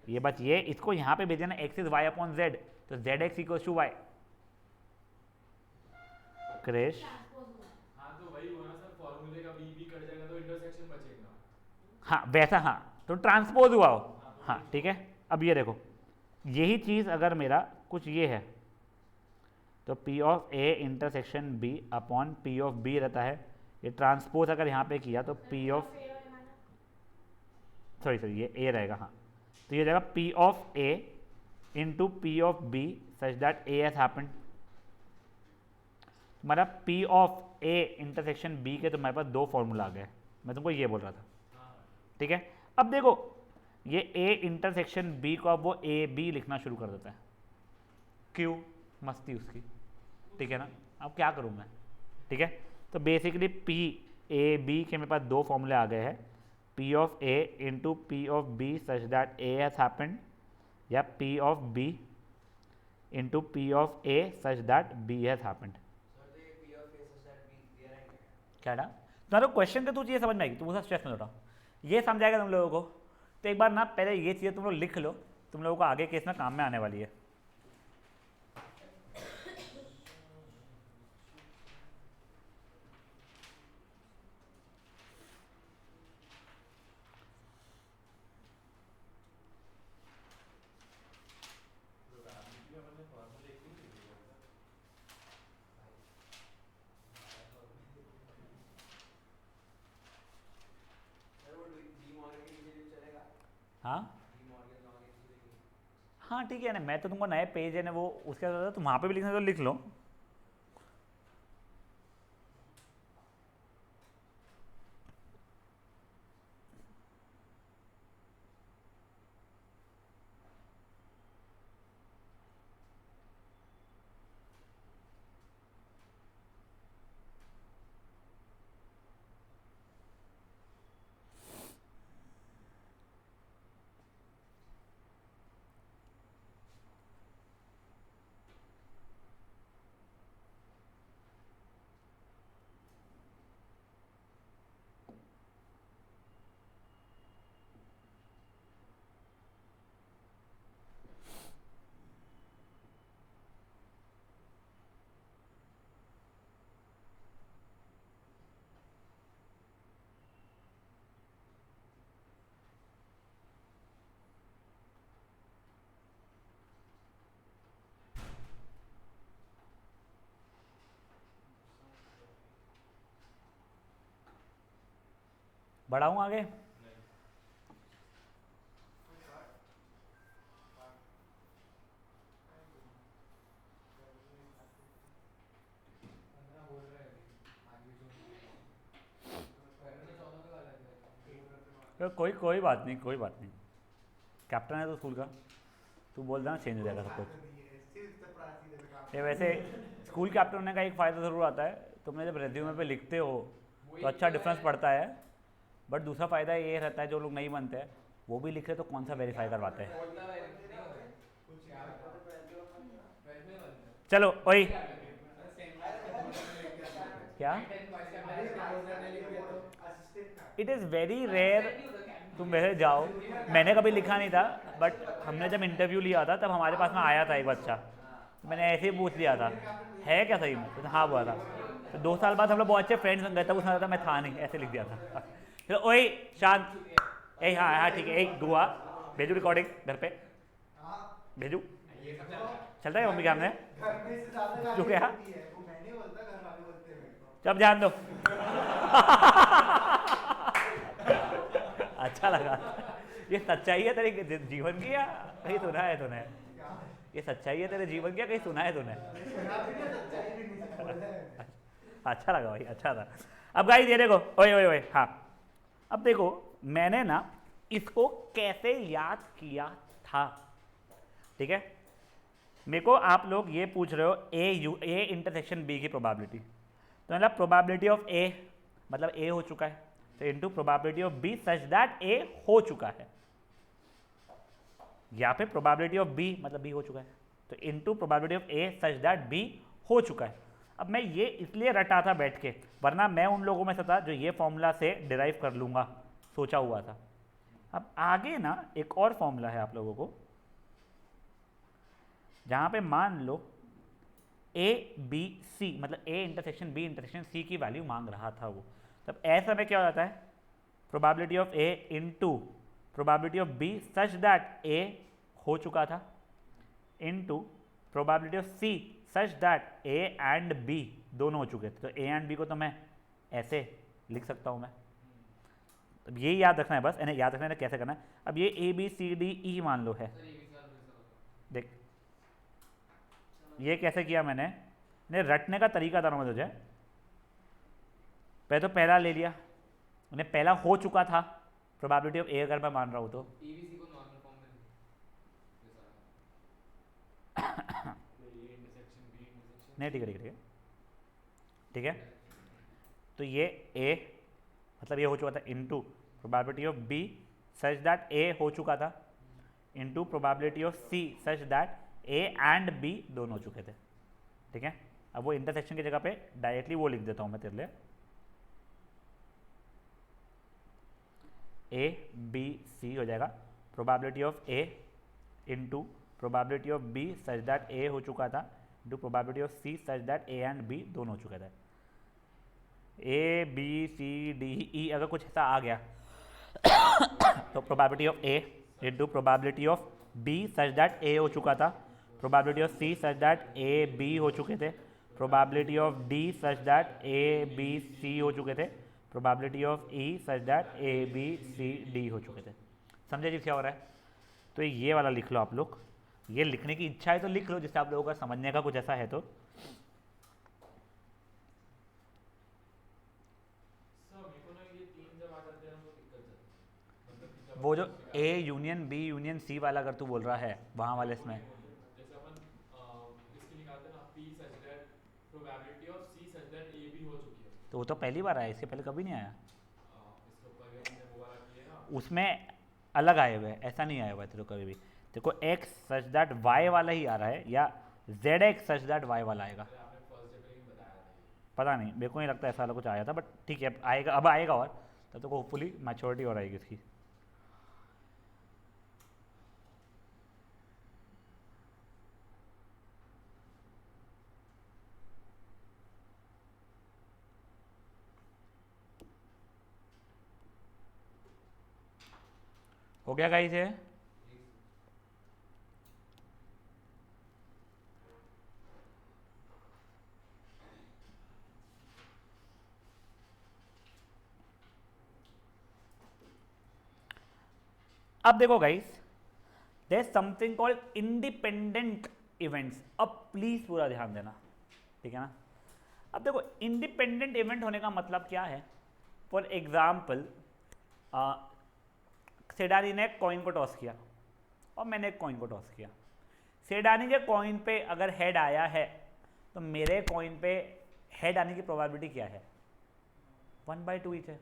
ये बस ये इसको यहाँ पे भेज दिया ना, x is y upon z, तो z x equals to y. क्रेश हाँ तो वही हुआ ना सर, फॉर्मूले का बी कट जाएगा तो इंटरसेक्शन बचेगा। हाँ वैसा, हाँ तो ट्रांसपोज हुआ हो, हाँ ठीक है। अब ये देखो, यही चीज़ अगर मेरा कुछ ये है तो P of A intersection B upon P of B रहता है, ये ट्रांसपोज अगर यहाँ पे किया तो पी ऑफ, सॉरी ये ए रहेगा, हाँ तो ये रहेगा P of A into P of B such that A has happened. हमारा P of A intersection B के तो हमारे पास 2 फॉर्मूला आ गए, मैं तुमको ये बोल रहा था, ठीक है। अब देखो ये ए इंटरसेक्शन बी को अब वो ए बी लिखना शुरू कर देता है, क्यों, मस्ती उसकी, ठीक है ना। अब क्या करूँ मैं, ठीक है, तो बेसिकली पी ए बी के मेरे पास 2 फॉर्मूले आ गए हैं, P of A into P of B such that A has happened, या P of B into P of A such that B has happened. क्या ना तुम्हारा क्वेश्चन तो तुझे ये समझ में आएगी, तुम उसका स्ट्रेस में उठाओ, ये समझाएगा तुम लोगों को। तो एक बार ना पहले ये चीज़ें तुम लोग लिख लो, तुम लोगों को आगे केस में काम में आने वाली है। हाँ हाँ ठीक है ना, मैं तो तुमको नए पेज है ना वो उसके बाद तुम वहाँ पे भी लिखना तो लिख लो। बढ़ाऊँ आगे, तो कोई बात नहीं, कोई बात नहीं, कैप्टन है तो स्कूल का, तू बोल देना चेंज हो जाएगा सब कुछ। ये वैसे स्कूल कैप्टन होने का एक फ़ायदा ज़रूर आता है, तुमने जब रेज्यूमे पे लिखते हो तो अच्छा डिफरेंस पड़ता है, बट दूसरा फ़ायदा ये रहता है जो लोग नहीं बनते हैं वो भी लिख रहे तो कौन सा वेरीफाई करवाते हैं। चलो वही क्या, इट इज़ वेरी रेयर, तुम वैसे जाओ, मैंने कभी लिखा नहीं था, बट हमने जब इंटरव्यू लिया था तब हमारे पास में आया था एक बच्चा, तो मैंने ऐसे ही पूछ लिया था है क्या सही में, तो हाँ हुआ था। तो 2 साल बाद हम लोग बहुत अच्छे फ्रेंड्स बन गए, तब उसने था मैं था नहीं, ऐसे लिख दिया था। फिर ओए शांत, ए हाँ हाँ ठीक है, एक दुआ भेजू रिकॉर्डिंग घर पे भेजू, चलता है मम्मी के सामने घर में से ज्यादा जो गाली क्या होती है, वो मैं नहीं बोलता, घर वाले बोलते हैं मेरे को। जब जान दो। अच्छा लगा, ये सच्चाई है तेरे जीवन की या कहीं सुना है तूने? ये सच्चाई है तेरे जीवन की या कहीं सुना है तूने? सुना भी नहीं, सच्चाई भी नहीं बोला है। अच्छा लगा भाई, अच्छा था। अब गाइस ये देखो, ओए ओए ओए, हाँ अब देखो मैंने ना इसको कैसे याद किया था, ठीक है। मेरे को आप लोग ये पूछ रहे हो ए इंटरसेक्शन बी की प्रोबेबिलिटी, तो मतलब प्रोबेबिलिटी ऑफ ए मतलब ए हो चुका है, तो into probability of B such that A हो चुका है, यहाँ पे प्रोबेबिलिटी ऑफ बी मतलब बी हो चुका है, तो into probability of A such that B हो चुका है। अब मैं ये इसलिए रटा था बैठ के, वरना मैं उन लोगों में से था जो ये फॉर्मूला से डिराइव कर लूंगा, सोचा हुआ था। अब आगे ना एक और फॉर्मूला है आप लोगों को, जहां पे मान लो ए बी सी मतलब A intersection B intersection C की वैल्यू मांग रहा था वो, तब ऐसा में क्या हो जाता है, probability of A into probability of B such that A हो चुका था into probability of C such that A and B दोनों हो चुके थे। तो ए एंड बी को तो मैं ऐसे लिख सकता हूं मैं, अब ये याद रखना है बस, इन्हें याद रखना है कैसे करना है। अब ये ए बी सी डी ई मान लो है, देख ये कैसे किया मैंने रटने का तरीका था ना मैं तुझे, पहले तो पहला ले लिया, उन्हें पहला हो चुका था प्रोबेबिलिटी ऑफ ए अगर मैं मान रहा हूं तो ABC को नॉर्मल फॉर्म में ये इंटरसेक्शन बी इंटरसेक्शन नहीं, ठीक है ठीक है ठीक है, तो ये ए मतलब ये हो चुका था into probability of B such that A हो चुका था into probability of C such that A and B दोनों हो चुके थे, ठीक है। अब वो इंटरसेक्शन की जगह पे डायरेक्टली वो लिख देता हूं मैं तेरे लिए, ए बी सी हो जाएगा probability of A into probability of B such that A हो चुका था into probability of C such that A and B दोनों हो चुके थे। ए बी सी डी ई अगर कुछ ऐसा आ गया तो probability of A into probability of B such that A हो चुका था, probability of C such that A B हो चुके थे, probability of D such that A B C हो चुके थे, probability of E such that A B C D हो चुके थे। समझे जी क्या हो रहा है? तो ये वाला लिख लो आप लोग, ये लिखने की इच्छा है तो लिख लो, जिससे आप लोगों का समझने का कुछ ऐसा है तो। सर मेरे को ना ये तीन जब आ जाते हैं ना तो दिक्कत जाती है, मतलब कि जब वो जो A union B union C वाला अगर तू बोल रहा है वहाँ वाले इसमें, जैसे अपन इसके निकालते हैं ना P such that probability of C such that A भी हो चुकी है, तो वो तो पहली बार आया, इसके पहले कभी नहीं आया। इसके ऊपर भी हमने वो वाला किया है ना, उसमें अलग आए हुए हैं, ऐसा नहीं आया हुआ है तेरे को कभी भी। देखो एक्स सच दैट वाई वाला ही आ रहा है या Z X such that Y वाला आएगा, जैसे आपने फर्स्ट डे पे ही बताया था ये। पता नहीं, मेरे को नहीं लगता ऐसा वाला कुछ आया था, बट ठीक है आएगा, अब आएगा और तब तक होपफुली मैच्योरिटी और आएगी इसकी। हो गया गाइस ये? अब देखो guys, there is something called independent events. अब प्लीज पूरा ध्यान देना, ठीक है ना। अब देखो इंडिपेंडेंट इवेंट होने का मतलब क्या है। फॉर एग्जाम्पल सेडानी ने कॉइन को टॉस किया और मैंने एक कॉइन को टॉस किया। सेडानी के कॉइन पे अगर हेड आया है तो मेरे कॉइन पे हेड आने की प्रोबेबिलिटी क्या है? 1/2 ईच है।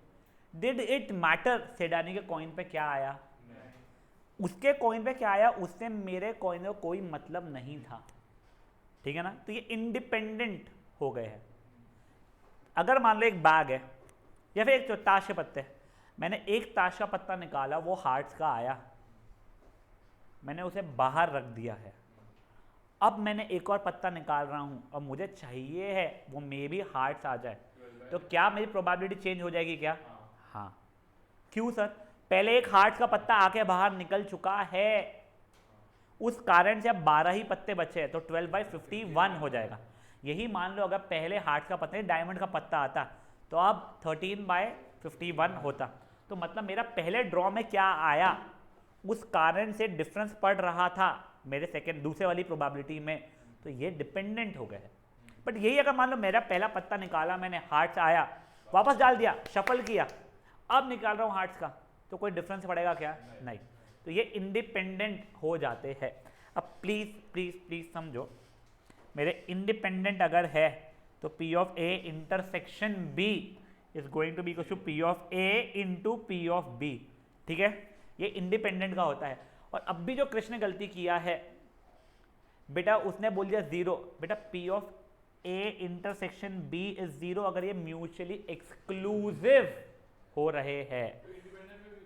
डिड इट मैटर सेडानी के कॉइन पे क्या आया? उसके कॉइन पे क्या आया उससे मेरे कॉइन का कोई मतलब नहीं था, ठीक है ना। तो ये इंडिपेंडेंट हो गए हैं। अगर मान लो एक बैग है या फिर एक ताश के पत्ते, मैंने एक ताश का पत्ता निकाला, वो हार्ट्स का आया, मैंने उसे बाहर रख दिया है। अब मैंने एक और पत्ता निकाल रहा हूं और मुझे चाहिए है वो मे बी हार्ट्स आ जाए, तो क्या मेरी प्रोबेबिलिटी चेंज हो जाएगी क्या? हाँ। क्यों सर? पहले एक हार्ट्स का पत्ता आके बाहर निकल चुका है, उस कारण से अब 12 ही पत्ते बचे हैं, तो 12/51 हो जाएगा। यही मान लो अगर पहले हार्ट्स का पत्ता डायमंड का पत्ता आता तो अब 13/51 होता। तो मतलब मेरा पहले ड्रॉ में क्या आया उस कारण से डिफरेंस पड़ रहा था मेरे दूसरे वाली प्रोबेबिलिटी में, तो ये डिपेंडेंट हो गए। बट यही अगर मान लो मेरा पहला पत्ता निकाला मैंने, हार्ट्स आया, वापस डाल दिया, शफल किया, अब निकाल रहा हूँ हार्ट्स का, तो कोई डिफरेंस पड़ेगा क्या? नहीं। तो ये इंडिपेंडेंट हो जाते हैं। अब प्लीज प्लीज प्लीज समझो, मेरे इंडिपेंडेंट अगर है तो P of A intersection B is going to be equal to P of A into P of B। ठीक है, ये इंडिपेंडेंट का होता है। और अब भी जो कृष्ण ने गलती किया है बेटा, उसने बोल दिया 0। बेटा P of A intersection B is 0 अगर ये म्यूचुअली एक्सक्लूसिव हो रहे हैं।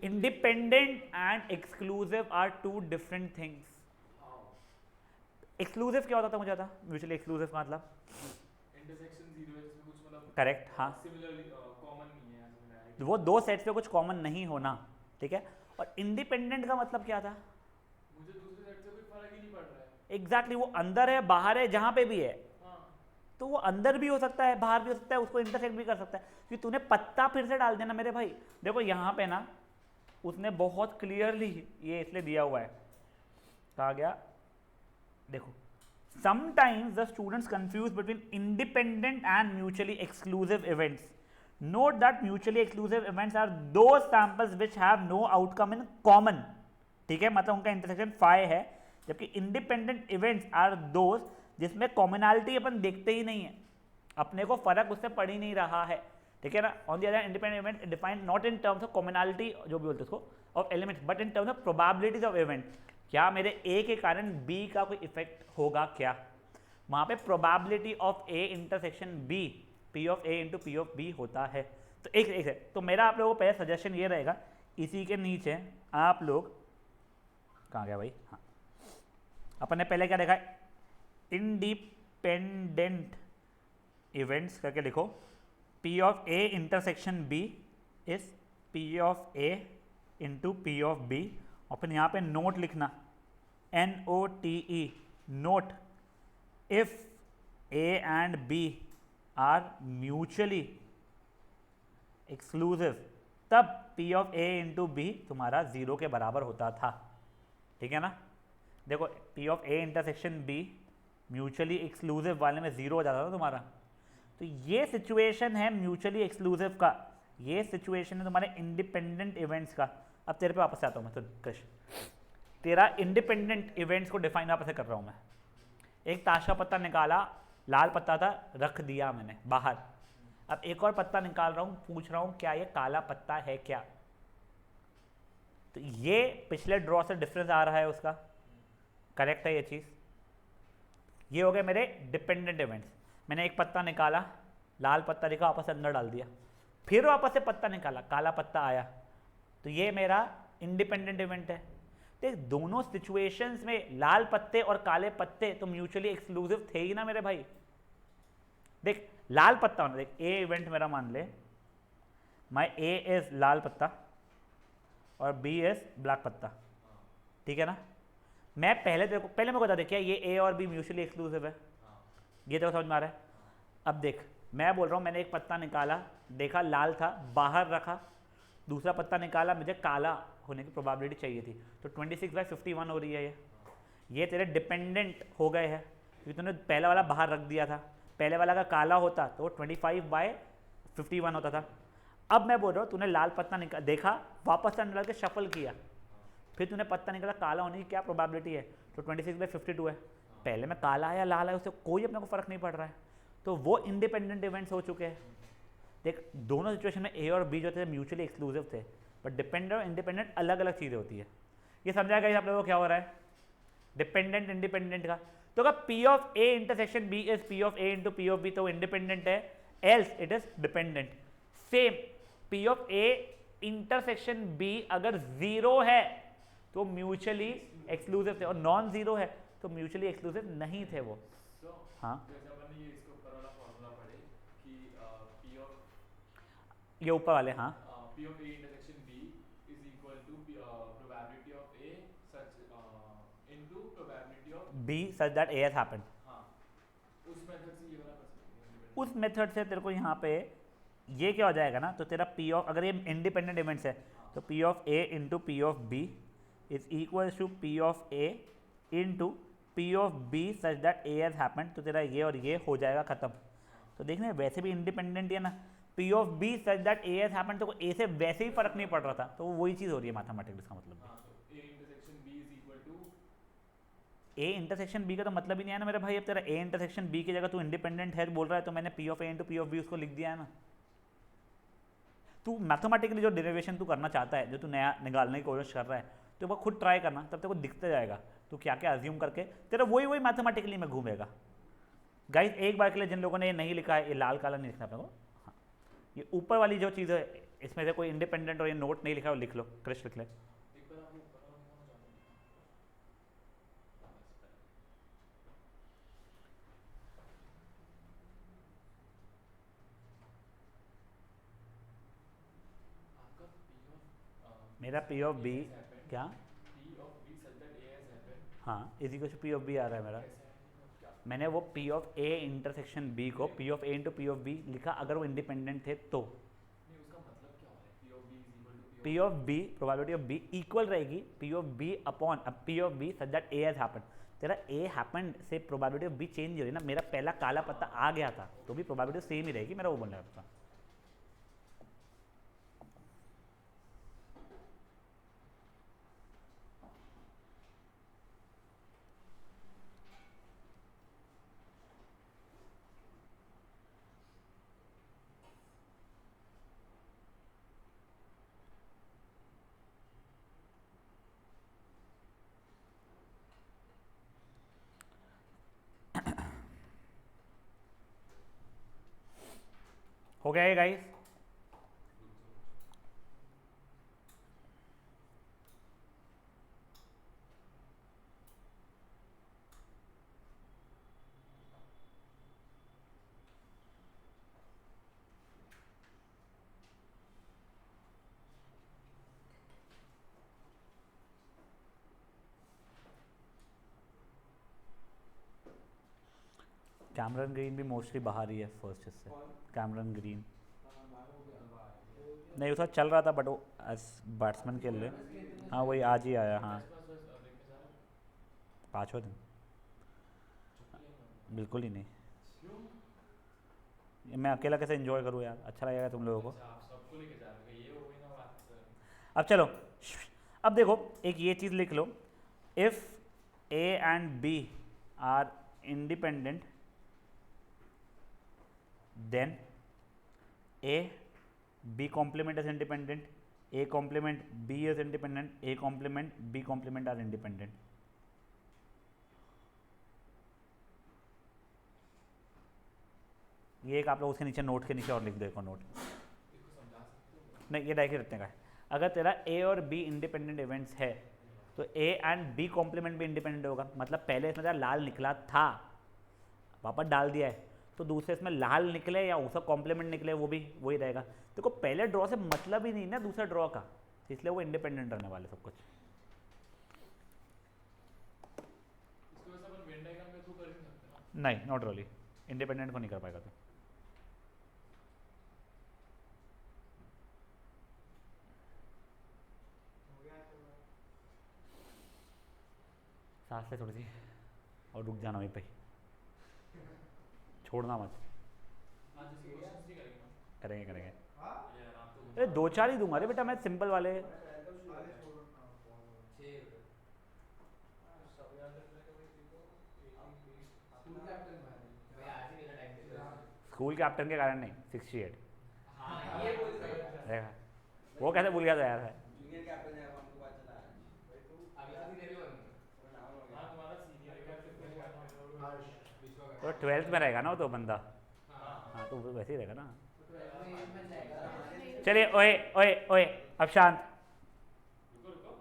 Independent and exclusive are two different things. Exclusive क्या होता था मुझे आता? म्यूचुअली एक्सक्लूसिव का मतलब इंटरसेक्शन 0 है जिसमें कुछ मतलब करेक्ट, हाँ, सिमिलरली कॉमन नहीं है ऐसा मेरा है। वो दो सेट्स पे कुछ कॉमन नहीं होना, ठीक है। और इंडिपेंडेंट का मतलब क्या था? मुझे दूसरे साइड से कोई फर्क ही नहीं पड़ रहा है। एग्जैक्टली वो अंदर है बाहर है जहां पे भी है, हाँ। तो वो अंदर भी हो सकता है बाहर भी हो सकता है, उसको इंटरसेक्ट भी कर सकता है। क्योंकि तूने पत्ता फिर से डाल देना मेरे भाई। देखो यहाँ पे ना उसने बहुत क्लियरली ये इसलिए दिया हुआ है, कहा गया देखो, sometimes the students confuse between independent and mutually exclusive events. Note that mutually exclusive events are those samples which have no outcome in common. ठीक है, मतलब उनका इंटरसेक्शन 5 है, जबकि इंडिपेंडेंट इवेंट्स आर दोज जिसमें कॉमनैलिटी अपन देखते ही नहीं है, अपने को फर्क उससे पड़ ही नहीं रहा है। ठीक है ना। On the other independent event defined not in terms of commonality, जो भी बोलते हैं उसको, of elements, but in terms of probabilities of event. क्या मेरे ए के कारण बी का कोई इफेक्ट होगा क्या? वहां पे probability of A intersection B, P of A into P of B होता है। तो एक है, तो मेरा आप लोगों को पहले सजेशन ये रहेगा, इसी के नीचे आप लोग, कहाँ गया भाई, हाँ, अपन ने पहले क्या देखा, इंडिपेंडेंट इवेंट्स करके लिखो, P of A intersection B is P of A into P of B, और फिर यहाँ पे नोट लिखना, NOTE, note, if A and B are mutually exclusive, तब P of A into B तुम्हारा 0 के बराबर होता था। ठीक है ना। देखो P of A intersection B mutually exclusive वाले में 0 हो जाता था तुम्हारा। तो ये सिचुएशन है म्यूचुअली एक्सक्लूसिव का, ये सिचुएशन है तुम्हारे इंडिपेंडेंट इवेंट्स का। अब तेरे पे वापस आता हूँ मैं, तो कृष्ण, तेरा इंडिपेंडेंट इवेंट्स को डिफाइन वापस कर रहा हूँ मैं। एक ताश का पत्ता निकाला, लाल पत्ता था, रख दिया मैंने बाहर। अब एक और पत्ता निकाल रहा हूं, पूछ रहा हूं क्या ये काला पत्ता है क्या? तो ये पिछले ड्रॉ से डिफरेंस आ रहा है उसका, करेक्ट है ये चीज। ये हो गए मेरे डिपेंडेंट इवेंट्स। मैंने एक पत्ता निकाला, लाल पत्ता दिखा, वापस अंदर डाल दिया, फिर वापस से पत्ता निकाला, काला पत्ता आया, तो ये मेरा इंडिपेंडेंट इवेंट है। देख दोनों सिचुएशंस में लाल पत्ते और काले पत्ते तो म्यूचुअली एक्सक्लूसिव थे ही ना मेरे भाई। देख लाल पत्ता होना, देख ए इवेंट मेरा मान ले, माई ए इज लाल पत्ता और बी इज ब्लैक पत्ता, ठीक है ना। मैं पहले देखो, पहले मेरे को बता दे क्या ये ए और बी म्यूचुअली एक्सक्लूसिव है, ये देखो समझ में आ रहा है। अब देख मैं बोल रहा हूँ मैंने एक पत्ता निकाला, देखा लाल था, बाहर रखा, दूसरा पत्ता निकाला, मुझे काला होने की प्रोबेबिलिटी चाहिए थी, तो 26/51 हो रही है ये तेरे डिपेंडेंट हो गए हैं क्योंकि तूने पहला वाला बाहर रख दिया था। पहले वाला का काला होता तो 25/51 होता था। अब मैं बोल रहा हूँ तूने लाल पत्ता देखा, वापस से निकाल के शफल किया, फिर तूने पत्ता निकाला, काला होने की क्या प्रोबेबिलिटी है, तो 26/52 है। पहले में काला आया लाल आया, उससे कोई अपने को फर्क नहीं पड़ रहा है, तो वो इंडिपेंडेंट इवेंट्स हो चुके हैं। देख दोनों सिचुएशन में ए और बी जो थे म्यूचुअली एक्सक्लूसिव थे, बट डिपेंडेंट और इंडिपेंडेंट अलग अलग चीज़ें होती है। ये समझा गया आप लोगों को क्या हो रहा है डिपेंडेंट इंडिपेंडेंट का। तो अगर P of A intersection B is P of A into P of B तो इंडिपेंडेंट है, else it is dependent. Same P of A intersection B अगर जीरो है तो म्यूचुअली एक्सक्लूसिव थे, और नॉन जीरो है तो म्यूचुअली एक्सक्लूसिव नहीं थे वो। So, हाँ जैसे अपन ने ये इसके ऊपर वाला फॉर्मूला पढ़े कि P of ये ऊपर वाले, हाँ P of A intersection B is equal to probability of A such into probability of B such that A has happened. हाँ, उस मेथड से ये वाला कर सकते हैं। उस मेथड से तेरे को यहाँ पे ये क्या हो जाएगा ना, तो तेरा पी ऑफ, अगर ये इंडिपेंडेंट इवेंट्स है तो P of A into P of B is equal to P of A into P of B such that A has happened. तो तेरा ये और ये हो जाएगा खत्म। तो देखने वैसे भी इंडिपेंडेंट है ना, P of B such that A has happened, तो ए से वैसे ही फर्क नहीं पड़ रहा था, तो वही चीज़ हो रही है मैथमेटिक्स का मतलब। हाँ, तो A intersection B is equal to A intersection B का तो मतलब ही नहीं है ना मेरे भाई। अब तेरा ए इंटरसेक्शन बी की जगह तू इंडिपेंडेंट है बोल रहा है, तो मैंने P of A into P of B उसको लिख दिया है ना। तू मैथमेटिकली जो डेरिवेशन तू करना चाहता है, जो तू नया निकालने की कोशिश कर रहा है, तो वो खुद ट्राई करना, तब तेरे को दिखता जाएगा तू क्या क्या अज्यूम करके तेरा वही मैथमेटिकली में घूमेगा। गाइस एक बार के लिए जिन लोगों ने ये नहीं लिखा है, ये लाल काला नहीं लिखना अपने को, हाँ ये ऊपर वाली जो चीज़ है इसमें से कोई इंडिपेंडेंट और ये नोट नहीं लिखा है वो लिख लो, क्रिश लिख ले। एक बार आप वो ऊपर वाला निकालना चाहते हैं। आपका P of मेरा पी ऑफ बी क्या, P of B such that A has happened हाँ इसी को पी ऑफ बी आ रहा है मेरा। कैसे है क्या? मैंने वो P of A intersection B को P of A into P of B लिखा, अगर वो इंडिपेंडेंट थे तो। नहीं, उसका मतलब क्या हो रहा है? P of B is equal to P of B probability of B equal रहेगी P of B upon P of B such that A has happened. तेरा ए हैपेंड से प्रोबेबिलिटी ऑफ बी चेंज हो रही है ना, मेरा पहला काला पत्ता आ गया था तो भी प्रोबेबिलिटी सेम ही रहेगी, मेरा वो बोलने था। हो गया ये गाइस? कैमरन ग्रीन भी मोस्टली बाहर ही है फर्स्ट इससे। कैमरन ग्रीन नहीं उसका चल रहा था बट वो एज बैट्समैन के लिए, हाँ वही आज ही आया, हाँ बस देखने जा रहा है। 5वां दिन। बिल्कुल ही नहीं, क्यों? ये मैं अकेला कैसे एंजॉय करूँ यार, अच्छा लगेगा तुम लोगों को। अच्छा, आप सबको लेके जा रहे हो, ये हो गई ना बात। अब चलो, अब देखो एक ये चीज़ लिख लो, if A and B are independent then A B complement is independent, A complement B is independent, A complement B complement are independent. ये एक आप लोग उसके नीचे नोट के नीचे और लिख दो एक और नोट। इसको समझा सकते हो? नहीं ये डायरेक्ट रखने का है। अगर तेरा ए और बी इंडिपेंडेंट इवेंट्स है तो ए एंड बी कॉम्प्लीमेंट भी इंडिपेंडेंट होगा। मतलब पहले इसमें तेरा लाल निकला था, वापस डाल दिया है, तो दूसरे इसमें लाल निकले या उसका कॉम्प्लीमेंट निकले वो भी वही रहेगा। देखो पहले ड्रॉ से मतलब ही नहीं ना दूसरा ड्रॉ का, इसलिए वो इंडिपेंडेंट रहने वाले सब कुछ। इसको वैसे अपन वेन डायग्राम के थ्रू कर नहीं सकते ना? नहीं नॉट रियली, इंडिपेंडेंट को नहीं कर पाएगा तो। सांस ले थोड़ी सी और रुक जाना वहीं पे, छोड़ना मत। आज इसके क्वेश्चंस नहीं करेंगे ना? करेंगे करेंगे। यार आप तो अरे 2-4 ही दूंगा रे बेटा मैं, सिंपल वाले। स्कूल कैप्टन के कारण नहीं, 68 देखा, वो कैसे भूल गया था यार। जूनियर कैप्टन है, हमको पता चला आज। हाँ, तुम्हारा सीनियर कैप्टन तो 12th में रहेगा ना वो तो बंदा, हाँ हाँ तो वो वैसे ही रहेगा ना। तो 12th में एज मैच जाएगा। चलिए ओए ओए ओए अब शांत। रुको रुको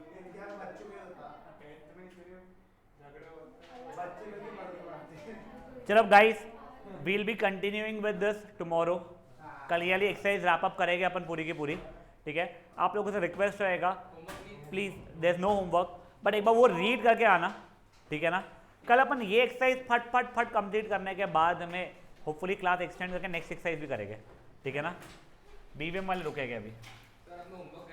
जूनियर क्या बच्चों में होता, 10th में सिर्फ झगड़े होते, बच्चे लोग ही बड़े बनाते हैं। चलो guys we'll be continuing with this tomorrow. कल ये वाली एक्सरसाइज रैप अप करेंगे अपन पूरी की पूरी, ठीक है। आप लोगों से रिक्वेस्ट रहेगा please, there is no homework, but एक बार वो रीड करके आना, ठीक है ना। कल अपन ये एक्सरसाइज फट फट फट कंप्लीट करने के बाद हमें होपफुली क्लास एक्सटेंड करके नेक्स्ट एक्सरसाइज भी करेंगे, ठीक है ना। बीवीएम वाले रुकेंगे अभी। सर हमने होमवर्क